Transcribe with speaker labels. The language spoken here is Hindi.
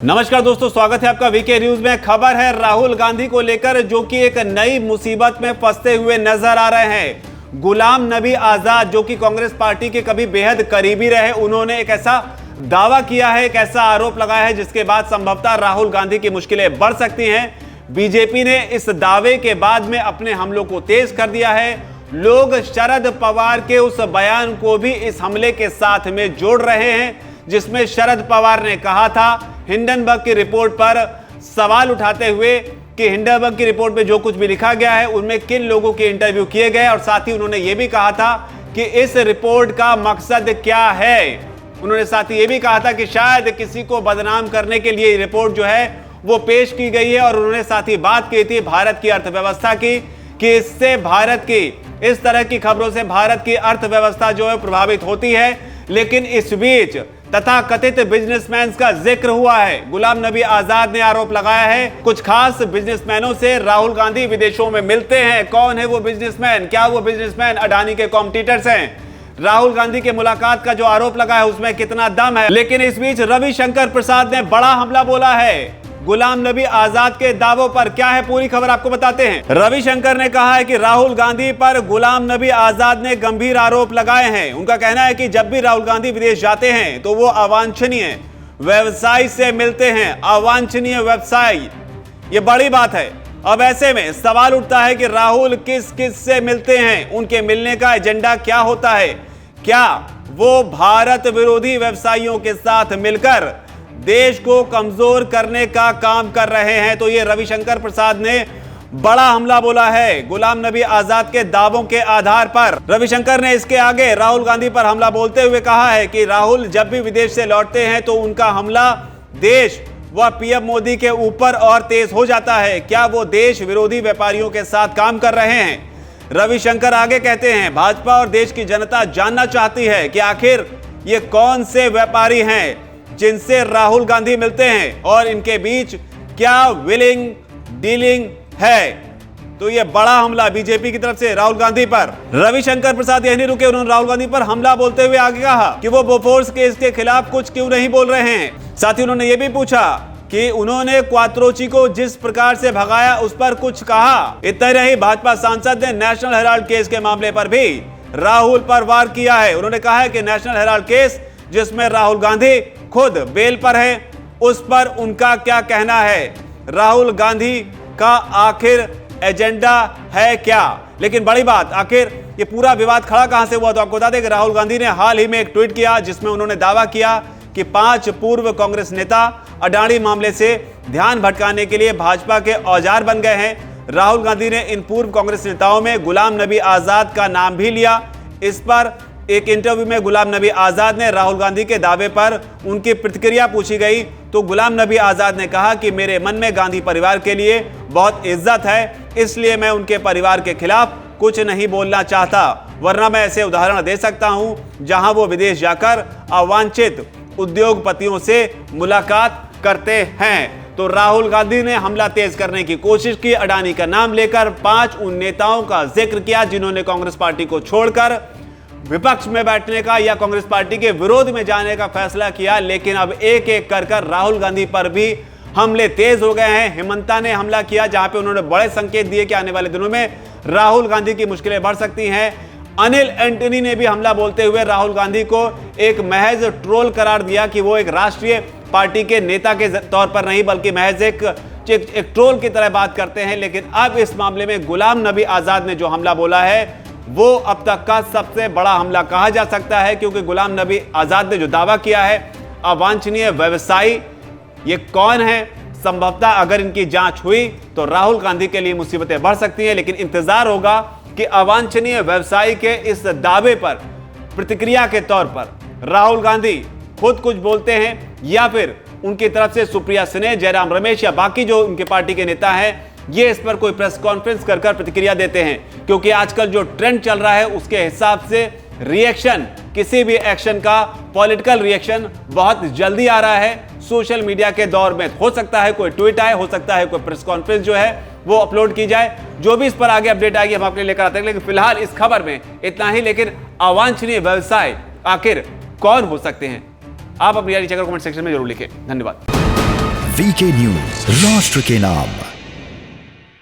Speaker 1: नमस्कार दोस्तों, स्वागत है आपका वीके न्यूज में। खबर है राहुल गांधी को लेकर, जो कि एक नई मुसीबत में फंसते हुए नजर आ रहे हैं। गुलाम नबी आजाद, जो कि कांग्रेस पार्टी के कभी बेहद करीबी रहे, उन्होंने एक ऐसा दावा किया है, एक ऐसा आरोप लगाया है जिसके बाद संभवतः राहुल गांधी की मुश्किलें बढ़ सकती हैं। बीजेपी ने इस दावे के बाद में अपने हमलों को तेज कर दिया है। लोग शरद पवार के उस बयान को भी इस हमले के साथ में जोड़ रहे हैं, जिसमें शरद पवार ने कहा था हिंडनबर्ग की रिपोर्ट पर सवाल उठाते हुए कि हिंडनबर्ग की रिपोर्ट में जो कुछ भी लिखा गया है उनमें किन लोगों के इंटरव्यू किए गए, और साथ ही उन्होंने यह भी कहा था कि इस रिपोर्ट का मकसद क्या है। उन्होंने साथ ही यह भी कहा था कि शायद किसी को बदनाम करने के लिए रिपोर्ट जो है वो पेश की गई है। और उन्होंने साथ ही बात की थी भारत की अर्थव्यवस्था की, कि इससे भारत की, इस तरह की खबरों से भारत की अर्थव्यवस्था जो है प्रभावित होती है। लेकिन इस बीच तथाकथित बिजनेसमैन का जिक्र हुआ है। गुलाम नबी आजाद ने आरोप लगाया है कुछ खास बिजनेसमैनों से राहुल गांधी विदेशों में मिलते हैं। कौन है वो बिजनेसमैन? क्या वो बिजनेसमैन अडानी के कॉम्पिटिटर्स हैं? राहुल गांधी के मुलाकात का जो आरोप लगा है उसमें कितना दम है? लेकिन इस बीच रविशंकर प्रसाद ने बड़ा हमला बोला है गुलाम नबी आजाद के दावों पर। क्या है पूरी खबर, आपको बताते हैं। रविशंकर ने कहा है कि राहुल गांधी पर गुलाम नबी आजाद ने गंभीर आरोप लगाए हैं। उनका कहना है कि जब भी राहुल गांधी विदेश जाते हैं तो वो अवांछनीय व्यवसाय से मिलते हैं। अवांछनीय व्यवसाय, ये बड़ी बात है। अब ऐसे में सवाल उठता है कि राहुल किस किस से मिलते हैं, उनके मिलने का एजेंडा क्या होता है? क्या वो भारत विरोधी व्यवसायियों के साथ मिलकर देश को कमजोर करने का काम कर रहे हैं? तो ये रविशंकर प्रसाद ने बड़ा हमला बोला है गुलाम नबी आजाद के दावों के आधार पर। रविशंकर ने इसके आगे राहुल गांधी पर हमला बोलते हुए कहा है कि राहुल जब भी विदेश से लौटते हैं तो उनका हमला देश व पीएम मोदी के ऊपर और तेज हो जाता है। क्या वो देश विरोधी व्यापारियों के साथ काम कर रहे हैं? रविशंकर आगे कहते हैं भाजपा और देश की जनता जानना चाहती है कि आखिर ये कौन से व्यापारी हैं जिनसे राहुल गांधी मिलते हैं और इनके बीच क्या विलिंग डीलिंग है। तो ये बड़ा हमला बीजेपी की तरफ से राहुल गांधी पर। रविशंकर प्रसाद यही नहीं रुके, उन्होंने राहुल गांधी पर हमला बोलते हुए आगे कहा कि वो बोफोर्स केस के खिलाफ कुछ क्यों नहीं बोल रहे हैं। साथ ही उन्होंने ये भी पूछा कि उन्होंने क्वात्रोची को जिस प्रकार से भगाया उस पर कुछ कहा। इतना नहीं, भाजपा सांसद ने नेशनल हेराल्ड केस के मामले पर भी राहुल पर वार किया है। उन्होंने कहा है कि नेशनल हेराल्ड केस जिसमें राहुल गांधी खुद बेल पर है, उस पर उनका क्या कहना है? राहुल गांधी का आखिर एजेंडा है क्या? लेकिन बड़ी बात, आखिर ये पूरा विवाद खड़ा कहां से हुआ? तो आपको बता दें कि राहुल गांधी ने हाल ही में एक ट्वीट किया जिसमें उन्होंने दावा किया कि 5 पूर्व कांग्रेस नेता अडानी मामले से ध्यान भटकाने के लिए भाजपा के औजार बन गए हैं। राहुल गांधी ने इन पूर्व कांग्रेस नेताओं में गुलाम नबी आजाद का नाम भी लिया। इस पर एक इंटरव्यू में गुलाम नबी आजाद ने राहुल गांधी के दावे पर उनकी प्रतिक्रिया पूछी गई तो गुलाम नबी आजाद ने कहा कि मेरे मन में गांधी परिवार के लिए बहुत इज्जत है, इसलिए मैं उनके परिवार के खिलाफ कुछ नहीं बोलना चाहता, वरना मैं ऐसे उदाहरण दे सकता हूं जहां वो विदेश जाकर अवांछित उद्योगपतियों से मुलाकात करते हैं। तो राहुल गांधी ने हमला तेज करने की कोशिश की। अडानी का नाम लेकर 5 उन नेताओं का जिक्र किया जिन्होंने कांग्रेस पार्टी को छोड़कर विपक्ष में बैठने का या कांग्रेस पार्टी के विरोध में जाने का फैसला किया। लेकिन अब एक एक कर राहुल गांधी पर भी हमले तेज हो गए हैं। हेमंता ने हमला किया जहां पे उन्होंने बड़े संकेत दिए कि आने वाले दिनों में राहुल गांधी की मुश्किलें बढ़ सकती हैं। अनिल एंटनी ने भी हमला बोलते हुए राहुल गांधी को एक महज ट्रोल करार दिया कि वो एक राष्ट्रीय पार्टी के नेता के तौर पर नहीं बल्कि महज एक ट्रोल की तरह बात करते हैं। लेकिन अब इस मामले में गुलाम नबी आजाद ने जो हमला बोला है वो अब तक का सबसे बड़ा हमला कहा जा सकता है, क्योंकि गुलाम नबी आजाद ने जो दावा किया है अवांछनीय व्यवसायी, ये कौन है? संभवतः अगर इनकी जांच हुई तो राहुल गांधी के लिए मुसीबतें बढ़ सकती हैं। लेकिन इंतजार होगा कि अवांछनीय व्यवसायी के इस दावे पर प्रतिक्रिया के तौर पर राहुल गांधी खुद कुछ बोलते हैं या फिर उनकी तरफ से सुप्रिया सिन्हा, जयराम रमेश या बाकी जो उनके पार्टी के नेता हैं ये इस पर कोई प्रेस कॉन्फ्रेंस कर प्रतिक्रिया देते हैं। क्योंकि आजकल जो ट्रेंड चल रहा है उसके हिसाब से रिएक्शन, किसी भी एक्शन का पॉलिटिकल रिएक्शन बहुत जल्दी आ रहा है सोशल मीडिया के दौर में। हो सकता है कोई ट्वीट आए, हो सकता है कोई प्रेस कॉन्फ्रेंस जो है वो अपलोड की जाए। जो भी इस पर आगे अपडेट आएगी हम आपके लिए लेकर आते हैं। लेकिन फिलहाल इस खबर में इतना ही। लेकिन अवांछनीय व्यवसाय आखिर कौन हो सकते हैं? आप अपनी राय नीचे कमेंट सेक्शन में जरूर लिखें। धन्यवाद।
Speaker 2: वीके न्यूज, राष्ट्र के नाम।